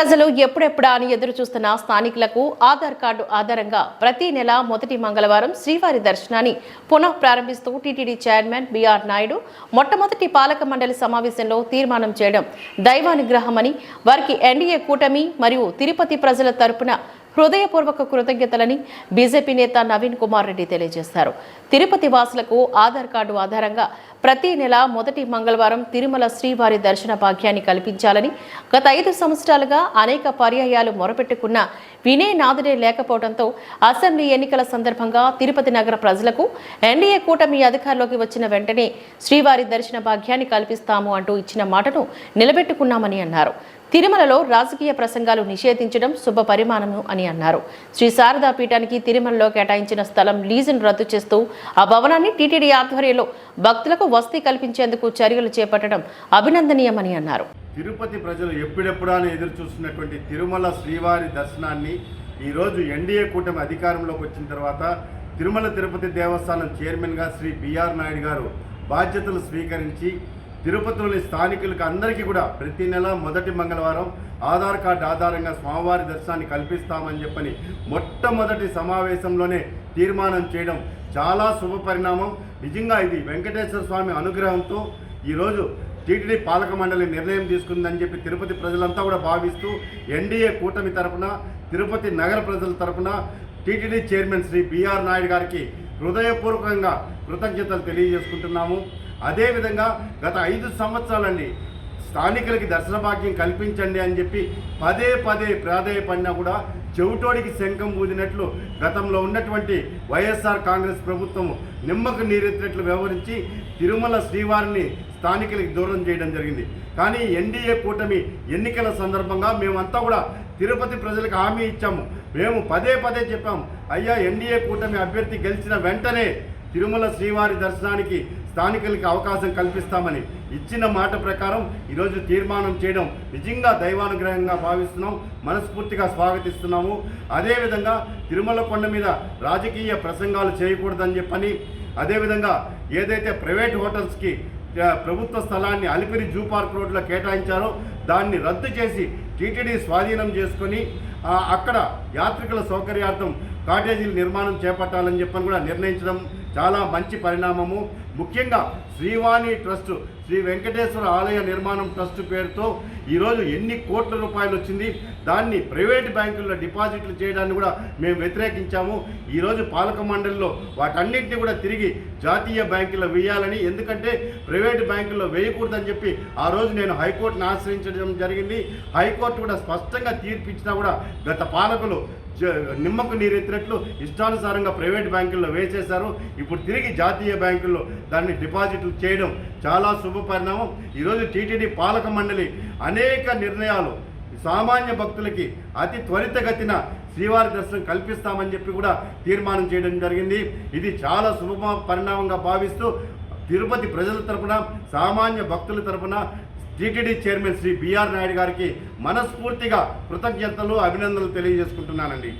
ప్రజలు ఎప్పుడెప్పుడా అని ఎదురు చూస్తున్న స్థానికులకు ఆధార్ కార్డు ఆధారంగా ప్రతి నెల మొదటి మంగళవారం శ్రీవారి దర్శనాన్ని పునః ప్రారంభిస్తూ టీటీడీ చైర్మన్ బిఆర్ నాయుడు మొట్టమొదటి పాలక మండలి సమావేశంలో తీర్మానం చేయడం దైవానుగ్రహమని, వారికి ఎన్డీఏ కూటమి మరియు తిరుపతి ప్రజల తరపున హృదయపూర్వక కృతజ్ఞతలని బీజేపీ నేత నవీన్ కుమార్ రెడ్డి తెలియజేశారు. తిరుపతి వాసులకు ఆధార్ కార్డు ఆధారంగా ప్రతి నెల మొదటి మంగళవారం తిరుమల శ్రీవారి దర్శన భాగ్యాన్ని కల్పించాలని గత 5 సంవత్సరాలుగా అనేక పర్యాయాలు మొరపెట్టుకున్న వినే నాదుడే లేకపోవడంతో అసెంబ్లీ ఎన్నికల సందర్భంగా తిరుపతి నగర ప్రజలకు ఎన్డీఏ కూటమి అధికారంలోకి వచ్చిన వెంటనే శ్రీవారి దర్శన భాగ్యాన్ని కల్పిస్తాము అంటూ ఇచ్చిన మాటను నిలబెట్టుకున్నామని అన్నారు. తిరుమలలో రాజకీయ ప్రసంగాలు నిషేధించడం శుభ పరిమాణము అని అన్నారు. శ్రీ శారదా పీఠానికి తిరుమలలో కేటాయించిన స్థలం లీజును రద్దు చేస్తూ ఆ భవనాన్ని టీటీడీ ఆధ్వర్యంలో భక్తులకు వసతి కల్పించేందుకు చర్యలు చేపట్టడం అభినందనీయమని అన్నారు. తిరుపతి ప్రజలు ఎప్పుడెప్పుడా ఎదురు చూస్తున్నటువంటి తిరుమల శ్రీవారి దర్శనాన్ని ఈరోజు ఎన్డీఏ కూటమి అధికారంలోకి వచ్చిన తర్వాత తిరుమల తిరుపతి దేవస్థానం చైర్మన్గా శ్రీ బిఆర్ నాయుడు గారు బాధ్యతలు స్వీకరించి తిరుపతిలోని స్థానికులకు అందరికీ కూడా ప్రతి నెల మొదటి మంగళవారం ఆధార్ కార్డు ఆధారంగా స్వామివారి దర్శనాన్ని కల్పిస్తామని చెప్పని మొట్టమొదటి సమావేశంలోనే తీర్మానం చేయడం చాలా శుభ పరిణామం. నిజంగా ఇది వెంకటేశ్వర స్వామి అనుగ్రహంతో ఈరోజు టీటీడీ పాలక మండలి నిర్ణయం తీసుకుందని చెప్పి తిరుపతి ప్రజలంతా కూడా భావిస్తూ ఎన్డీఏ కూటమి తరపున తిరుపతి నగర ప్రజల తరపున TTD chairman Shri BR Naidu గారికి హృదయపూర్వకంగా కృతజ్ఞతలు తెలియజేసుకుంటున్నాము. అదేవిధంగా గత 5 సంవత్సరాలండి స్థానికులకి దర్శన భాగ్యం కల్పించండి అని చెప్పి పదే ప్రాధేయపడినా కూడా చెవిటోడికి శంఖం ఊదినట్లు గతంలో ఉన్నటువంటి వైఎస్ఆర్ కాంగ్రెస్ ప్రభుత్వం నిమ్మకు నీరెత్తినట్లు వ్యవహరించి తిరుమల శ్రీవారిని స్థానికులకి దూరం చేయడం జరిగింది. కానీ ఎన్డీఏ కూటమి ఎన్నికల సందర్భంగా మేమంతా కూడా తిరుపతి ప్రజలకు హామీ ఇచ్చాము. మేము పదే చెప్పాము, అయ్యా ఎన్డీఏ కూటమి అభ్యర్థి గెలిచిన వెంటనే తిరుమల శ్రీవారి దర్శనానికి స్థానికులకి అవకాశం కల్పిస్తామని ఇచ్చిన మాట ప్రకారం ఈరోజు తీర్మానం చేయడం నిజంగా దైవానుగ్రహంగా భావిస్తున్నాం, మనస్ఫూర్తిగా స్వాగతిస్తున్నాము. అదేవిధంగా తిరుమల కొండ మీద రాజకీయ ప్రసంగాలు చేయకూడదని చెప్పని, అదేవిధంగా ఏదైతే ప్రైవేట్ హోటల్స్కి ప్రభుత్వ స్థలాన్ని అలిపిరి జూ పార్క్ రోడ్లో కేటాయించారో దాన్ని రద్దు చేసి టీటీడీ స్వాధీనం చేసుకొని అక్కడ యాత్రికుల సౌకర్యార్థం కాటేజీల నిర్మాణం చేపట్టాలని చెప్పని కూడా నిర్ణయించడం చాలా మంచి పరిణామము. ముఖ్యంగా శ్రీవాణి ట్రస్ట్, శ్రీ వెంకటేశ్వర ఆలయ నిర్మాణం ట్రస్ట్ పేరుతో ఈరోజు ఎన్ని కోట్ల రూపాయలు వచ్చింది, దాన్ని ప్రైవేట్ బ్యాంకుల్లో డిపాజిట్లు చేయడాన్ని కూడా మేము వ్యతిరేకించాము. ఈరోజు పాలక మండలిలో వాటన్నింటినీ కూడా తిరిగి జాతీయ బ్యాంకుల్లో వేయాలని, ఎందుకంటే ప్రైవేట్ బ్యాంకుల్లో వేయకూడదని చెప్పి ఆ రోజు నేను హైకోర్టును ఆశ్రయించడం జరిగింది. హైకోర్టు కూడా స్పష్టంగా తీర్పిచ్చినా కూడా గత పాలకులు నిమ్మకు నీరెత్తినట్లు ఇష్టానుసారంగా ప్రైవేట్ బ్యాంకుల్లో వేసేశారు. ఇప్పుడు తిరిగి జాతీయ బ్యాంకుల్లో దాన్ని డిపాజిట్లు చేయడం చాలా శుభ పరిణామం. ఈరోజు టీటీడీ పాలక మండలి అనేక నిర్ణయాలు సామాన్య భక్తులకి అతి త్వరితగతిన శ్రీవారి దర్శనం కల్పిస్తామని చెప్పి కూడా తీర్మానం చేయడం జరిగింది. ఇది చాలా శుభ పరిణామంగా భావిస్తూ తిరుపతి ప్రజల తరపున, సామాన్య భక్తుల తరపున TTD chairman Shri BR Naidu గారికి మనస్ఫూర్తిగా కృతజ్ఞతలు, అభినందనలు తెలియజేసుకుంటున్నానండి.